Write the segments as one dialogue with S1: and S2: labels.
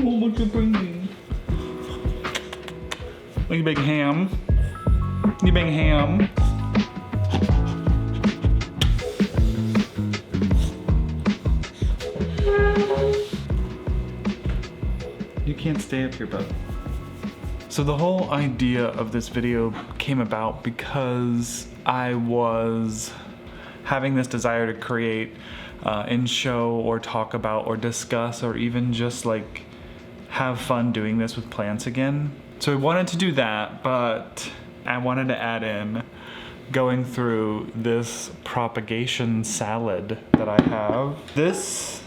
S1: whole bunch of things. You big ham. You big ham. You can't stay up here, bud. So the whole idea of this video came about because I was having this desire to create and show or talk about or discuss or even just like have fun doing this with plants again. So I wanted to do that, but I wanted to add in going through this propagation salad that I have. This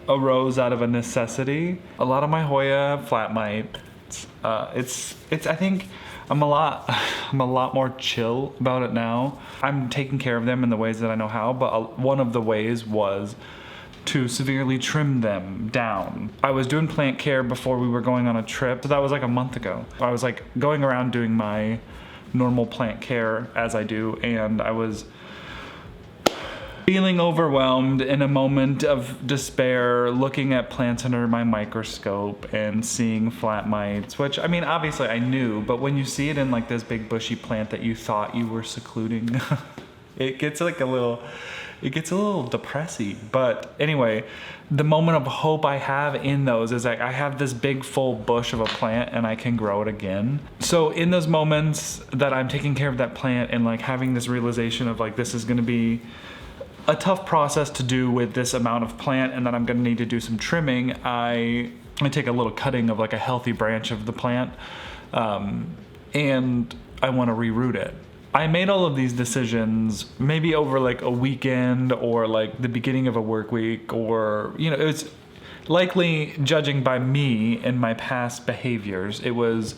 S1: arose out of a necessity. A lot of my Hoya flat mite, it's I think I'm a lot more chill about it now. I'm taking care of them in the ways that I know how, but one of the ways was to severely trim them down. I was doing plant care before we were going on a trip, so that was like a month ago. I was like going around doing my normal plant care as I do, and I was feeling overwhelmed in a moment of despair, looking at plants under my microscope and seeing flat mites, which, I mean, obviously I knew, but when you see it in like this big bushy plant that you thought you were secluding, it gets like a little depressing. But anyway, the moment of hope I have in those is like I have this big full bush of a plant and I can grow it again. So in those moments that I'm taking care of that plant and like having this realization of like this is gonna be a tough process to do with this amount of plant and that I'm gonna need to do some trimming, I take a little cutting of like a healthy branch of the plant and I wanna reroot it. I made all of these decisions maybe over like a weekend or like the beginning of a work week, or, you know, it's likely, judging by me and my past behaviors, it was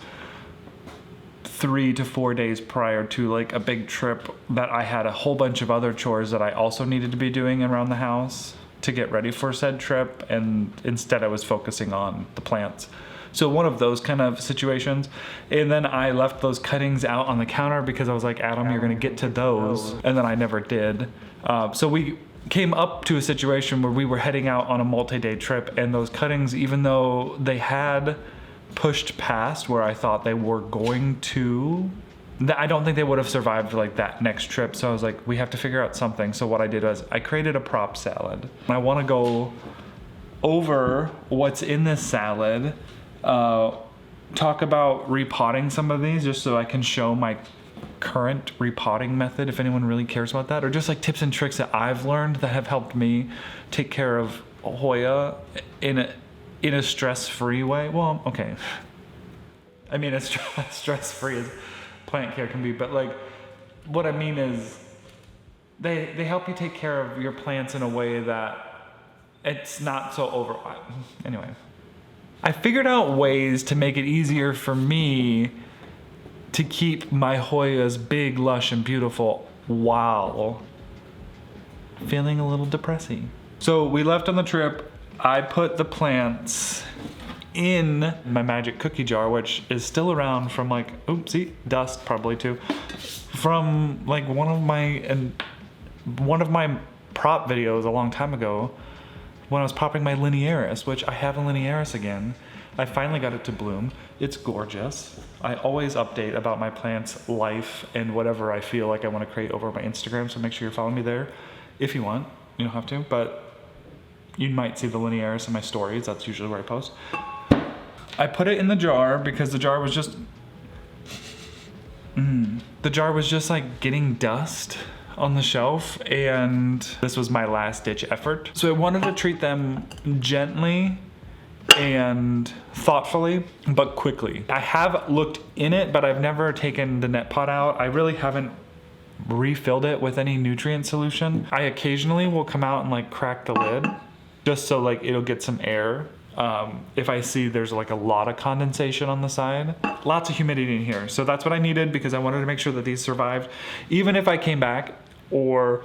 S1: 3 to 4 days prior to like a big trip that I had a whole bunch of other chores that I also needed to be doing around the house to get ready for said trip, and instead I was focusing on the plants. So one of those kind of situations, and then I left those cuttings out on the counter because I was like, Adam, you're gonna get to those, and then I never did. So we came up to a situation where we were heading out on a multi-day trip, and those cuttings, even though they had pushed past where I thought they were going to, I don't think they would have survived like that next trip. So I was like, we have to figure out something. So what I did was I created a prop salad. I want to go over what's in this salad, talk about repotting some of these just so I can show my current repotting method if anyone really cares about that, or just like tips and tricks that I've learned that have helped me take care of Hoya in a stress-free way. Well, okay. I mean, as stress-free as plant care can be, but like, what I mean is they help you take care of your plants in a way that it's not so overwhelming. Anyway, I figured out ways to make it easier for me to keep my Hoyas big, lush, and beautiful while feeling a little depressing. So we left on the trip. I put the plants in my magic cookie jar, which is still around from like, oopsie, dust probably too, from like one of my prop videos a long time ago when I was popping my linearis, which I have a linearis again. I finally got it to bloom. It's gorgeous. I always update about my plant's life and whatever I feel like I want to create over my Instagram, so make sure you're following me there if you want. You don't have to, but you might see the linearis in my stories. That's usually where I post. I put it in the jar because the jar was just like getting dust on the shelf, and this was my last ditch effort. So I wanted to treat them gently and thoughtfully, but quickly. I have looked in it, but I've never taken the net pot out. I really haven't refilled it with any nutrient solution. I occasionally will come out and like crack the lid just so like it'll get some air. If I see there's like a lot of condensation on the side. Lots of humidity in here. So that's what I needed because I wanted to make sure that these survived. Even if I came back or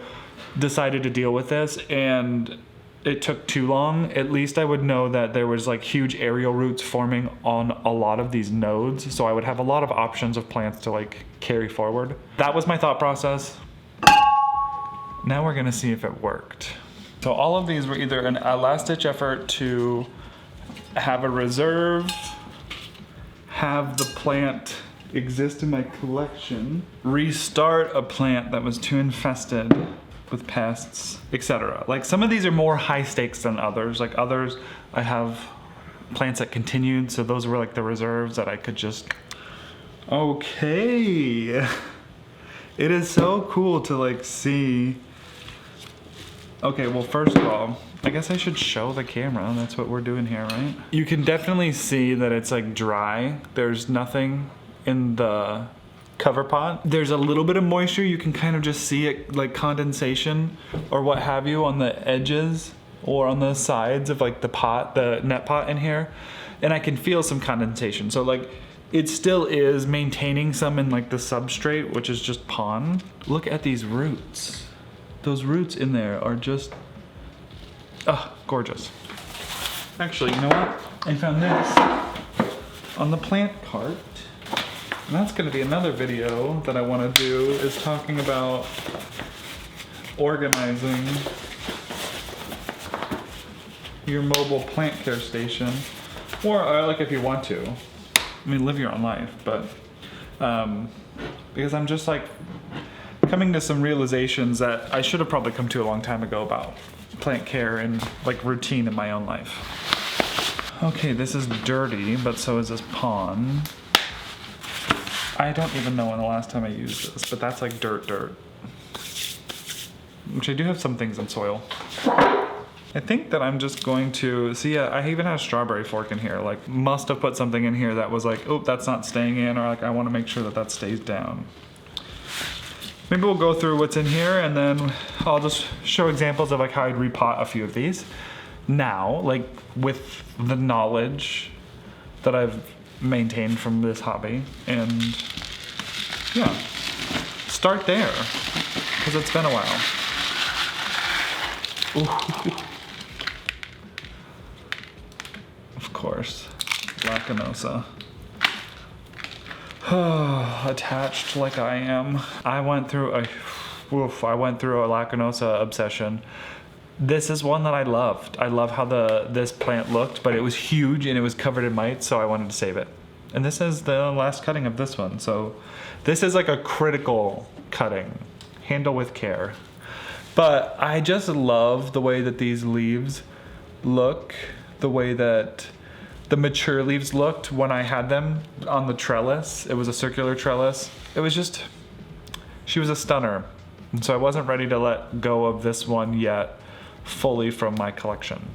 S1: decided to deal with this and it took too long, at least I would know that there was like huge aerial roots forming on a lot of these nodes. So I would have a lot of options of plants to like carry forward. That was my thought process. Now we're gonna see if it worked. So all of these were either a last ditch effort to have a reserve, have the plant exist in my collection, restart a plant that was too infested with pests, etc. Like some of these are more high stakes than others. Like others, I have plants that continued, so those were like the reserves that I could just... Okay. It is so cool to like see. Okay, well first of all, I guess I should show the camera. That's what we're doing here, right? You can definitely see that it's like dry. There's nothing in the cover pot. There's a little bit of moisture. You can kind of just see it, like condensation or what have you on the edges or on the sides of like the pot, the net pot in here. And I can feel some condensation. So like it still is maintaining some in like the substrate, which is just pond. Look at these roots. Those roots in there are just, gorgeous. Actually, you know what? I found this on the plant cart. And that's gonna be another video that I wanna do, is talking about organizing your mobile plant care station. Or like if you want to. I mean, live your own life, but because I'm just like coming to some realizations that I should have probably come to a long time ago about plant care and like routine in my own life. Okay, this is dirty, but so is this pond. I don't even know when the last time I used this, but that's like dirt. Which I do have some things in soil. I think that I'm just going to, see, I even had a strawberry fork in here. Like, must have put something in here that was like, oh, that's not staying in, or like, I want to make sure that that stays down. Maybe we'll go through what's in here, and then I'll just show examples of like how I'd repot a few of these. Now, like with the knowledge that I've maintained from this hobby, and yeah, start there, because it's been a while. Ooh. Of course, lacunosa. Attached like I am. I went through a lacunosa obsession. This is one that I loved. I love how this plant looked, but it was huge and it was covered in mites, so I wanted to save it. And this is the last cutting of this one. So this is like a critical cutting. Handle with care. But I just love the way that these leaves look, the way that the mature leaves looked when I had them on the trellis. It was a circular trellis. It was just, she was a stunner. And so I wasn't ready to let go of this one yet fully from my collection.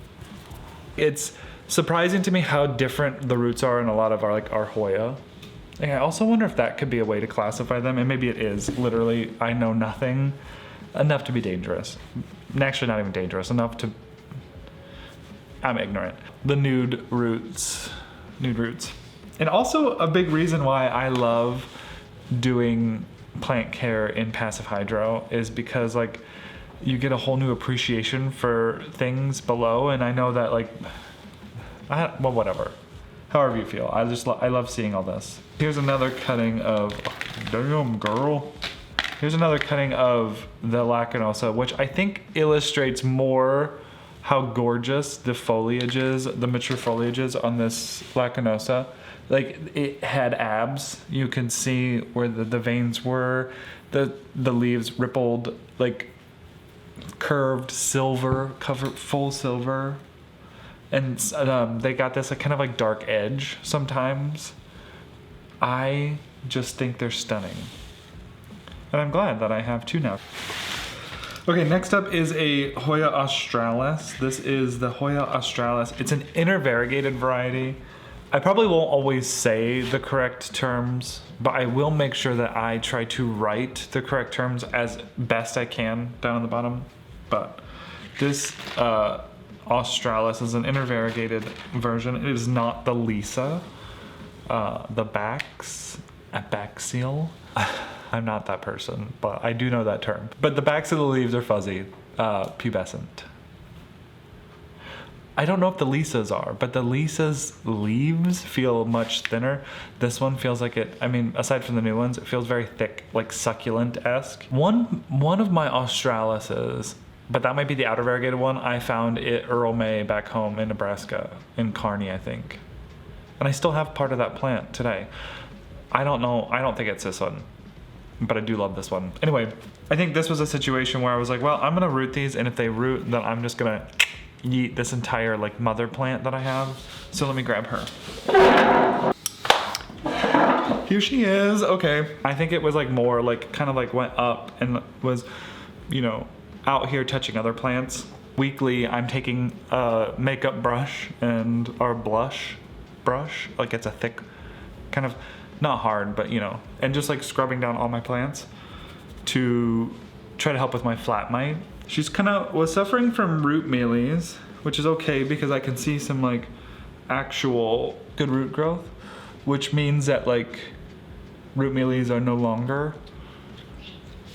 S1: It's surprising to me how different the roots are in a lot of our Hoya. And I also wonder if that could be a way to classify them, and maybe it is. Literally, I know nothing. Enough to be dangerous. Actually, not even dangerous. Enough to... I'm ignorant. The nude roots. And also a big reason why I love doing plant care in passive hydro is because like you get a whole new appreciation for things below, and I know that like, well, whatever. However you feel. I love seeing all this. Here's another cutting of... Damn, girl. Here's another cutting of the lacunosa, which I think illustrates more how gorgeous the foliage is, the mature foliage is on this lacunosa. Like, it had abs. You can see where the veins were. The leaves rippled, like curved silver, covered full silver. And they got this kind of like dark edge sometimes. I just think they're stunning. And I'm glad that I have two now. Okay, next up is a Hoya australis. This is the Hoya australis. It's an intervariegated variety. I probably won't always say the correct terms, but I will make sure that I try to write the correct terms as best I can down on the bottom. But this australis is an intervariegated version. It is not the Lisa. The Baxial. I'm not that person, but I do know that term. But the backs of the leaves are fuzzy, pubescent. I don't know if the Lisa's are, but the Lisa's leaves feel much thinner. This one feels like it, I mean, aside from the new ones, it feels very thick, like succulent-esque. One of my australises but that might be the outer variegated one. I found it Earl May back home in Nebraska, in Kearney, I think. And I still have part of that plant today. I don't know, I don't think it's this one, but I do love this one. Anyway, I think this was a situation where I was like, well, I'm gonna root these, and if they root, then I'm just gonna yeet this entire like mother plant that I have. So let me grab her. Here she is. Okay. I think it was like more like kind of like went up and was, you know, out here touching other plants. Weekly, I'm taking a makeup brush and our blush brush, like it's a thick, kind of not hard, but you know, and just like scrubbing down all my plants to try to help with my flat mite. She's kind of was suffering from root mealies, which is okay because I can see some like actual good root growth, which means that like root mealies are no longer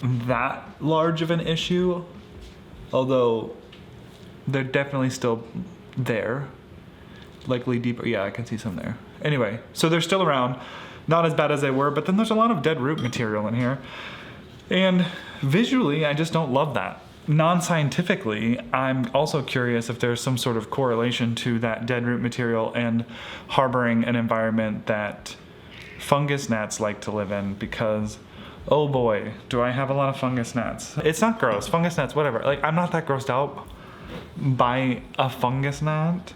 S1: that large of an issue, although they're definitely still there, likely deeper. Yeah, I can see some there. Anyway, so they're still around, not as bad as they were, but then there's a lot of dead root material in here. And visually, I just don't love that. Non-scientifically, I'm also curious if there's some sort of correlation to that dead root material and harboring an environment that fungus gnats like to live in, because oh boy, do I have a lot of fungus gnats. It's not gross, fungus gnats, whatever. Like, I'm not that grossed out by a fungus gnat,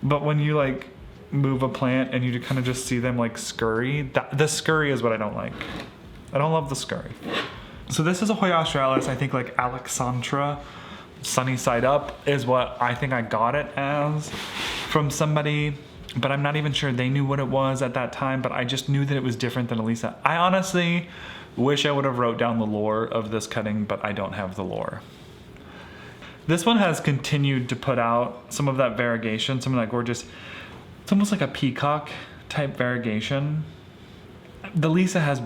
S1: but when you like move a plant and you kind of just see them like scurry, the scurry is what I don't like. I don't love the scurry. So this is a Hoya australis, I think like Aleksandra, sunny side up is what I think I got it as from somebody, but I'm not even sure they knew what it was at that time, but I just knew that it was different than Elisa. I honestly wish I would have wrote down the lore of this cutting, but I don't have the lore. This one has continued to put out some of that variegation, some of that gorgeous, it's almost like a peacock type variegation. The Lisa has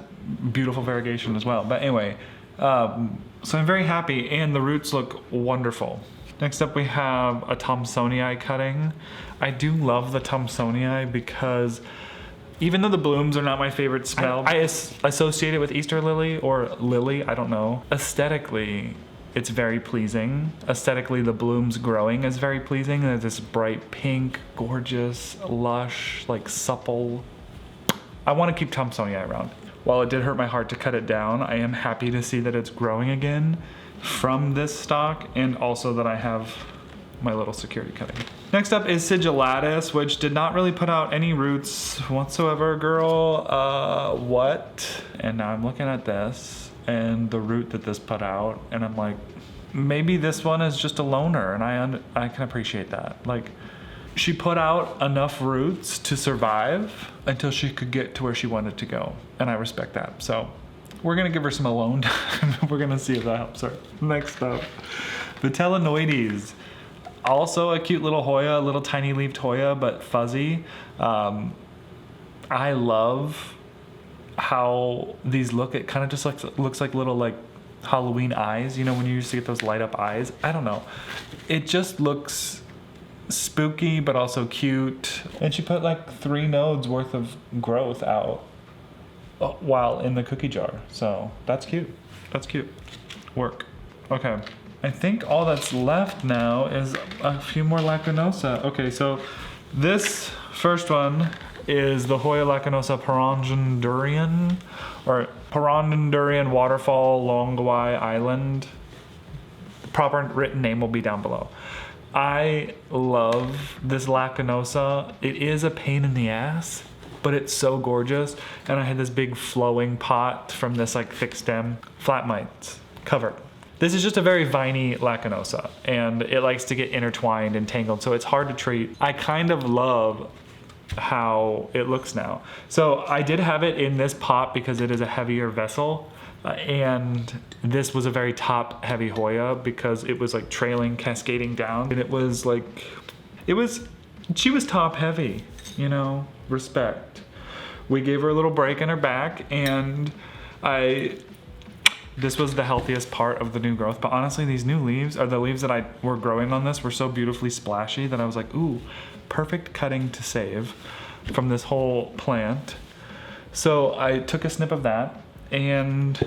S1: beautiful variegation as well, but anyway, so I'm very happy and the roots look wonderful. Next up we have a thomsonii cutting. I do love the thomsonii because even though the blooms are not my favorite smell, I associate it with Easter lily or lily, I don't know. Aesthetically, it's very pleasing. Aesthetically, the blooms growing is very pleasing. They're this bright pink, gorgeous, lush, like supple. I want to keep thomsonii around. While it did hurt my heart to cut it down, I am happy to see that it's growing again from this stock, and also that I have my little security cutting. Next up is sigillatis, which did not really put out any roots whatsoever, girl. What? And now I'm looking at this and the root that this put out, and I'm like, maybe this one is just a loner, and I can appreciate that. Like, she put out enough roots to survive until she could get to where she wanted to go, and I respect that. So we're gonna give her some alone time. We're gonna see if that helps her. Next up, vaccinioides. Also a cute little Hoya, a little tiny leaved Hoya, but fuzzy. I love how these look. It kind of just looks like little like Halloween eyes. You know, when you used to get those light up eyes. I don't know. It just looks spooky, but also cute. And she put like 3 nodes worth of growth out while in the cookie jar. So that's cute. That's cute. Work. Okay. I think all that's left now is a few more lacunosa. Okay, so this first one is the Hoya lacunosa Perangin Durian, or Perangin Durian Waterfall Longwai Island. The proper written name will be down below. I love this lacunosa. It is a pain in the ass, but it's so gorgeous. And I had this big flowing pot from this like thick stem, flat mites, covered. This is just a very viney lacunosa, and it likes to get intertwined and tangled, so it's hard to treat. I kind of love how it looks now. So I did have it in this pot because it is a heavier vessel, and this was a very top heavy Hoya because it was like trailing, cascading down, and it was like, she was top heavy, you know, respect. We gave her a little break in her back, and this was the healthiest part of the new growth, but honestly, these new leaves, or the leaves that were growing on this, were so beautifully splashy that I was like, ooh, perfect cutting to save from this whole plant. So I took a snip of that, and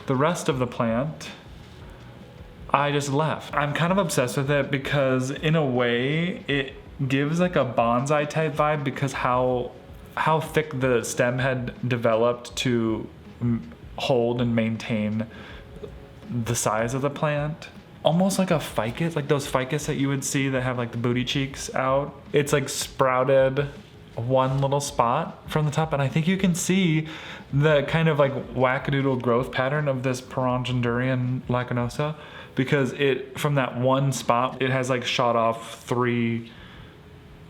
S1: the rest of the plant, I just left. I'm kind of obsessed with it because in a way it gives like a bonsai type vibe because how thick the stem had developed to hold and maintain the size of the plant. Almost like a ficus, like those ficus that you would see that have like the booty cheeks out. It's like sprouted one little spot from the top, and I think you can see the kind of like wackadoodle growth pattern of this Perangin Durian lacunosa, because it, from that one spot, it has like shot off 3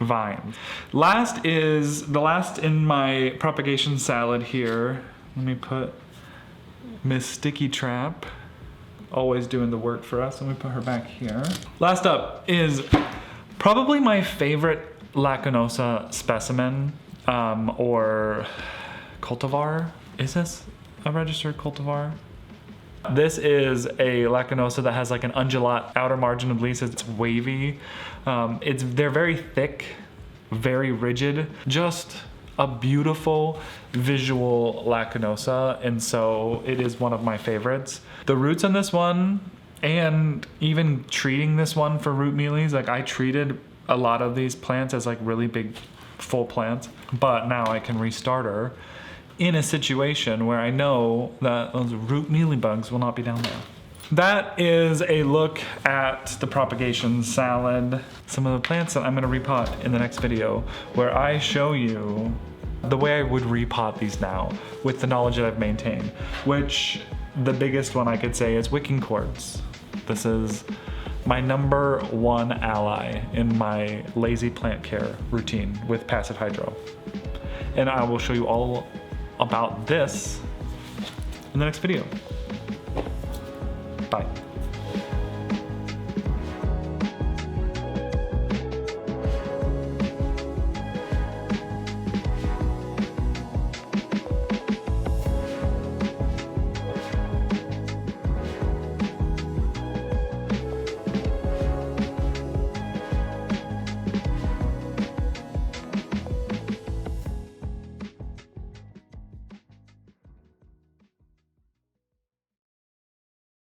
S1: vines. Last in my propagation salad here. Let me put Miss Sticky Trap, always doing the work for us. Let me put her back here. Last up is probably my favorite lacunosa specimen, or cultivar. Is this a registered cultivar? This is a lacunosa that has like an undulate outer margin of leaves. It's wavy. They're very thick, very rigid, just a beautiful visual lacunosa, and so it is one of my favorites. The roots on this one, and even treating this one for root mealies, like I treated a lot of these plants as like really big full plants, but now I can restart her in a situation where I know that those root mealybugs will not be down there. That is a look at the propagation salad, some of the plants that I'm gonna repot in the next video, where I show you the way I would repot these now with the knowledge that I've maintained, which the biggest one I could say is wicking quartz. This is my #1 ally in my lazy plant care routine with passive hydro. And I will show you all about this in the next video. Bye.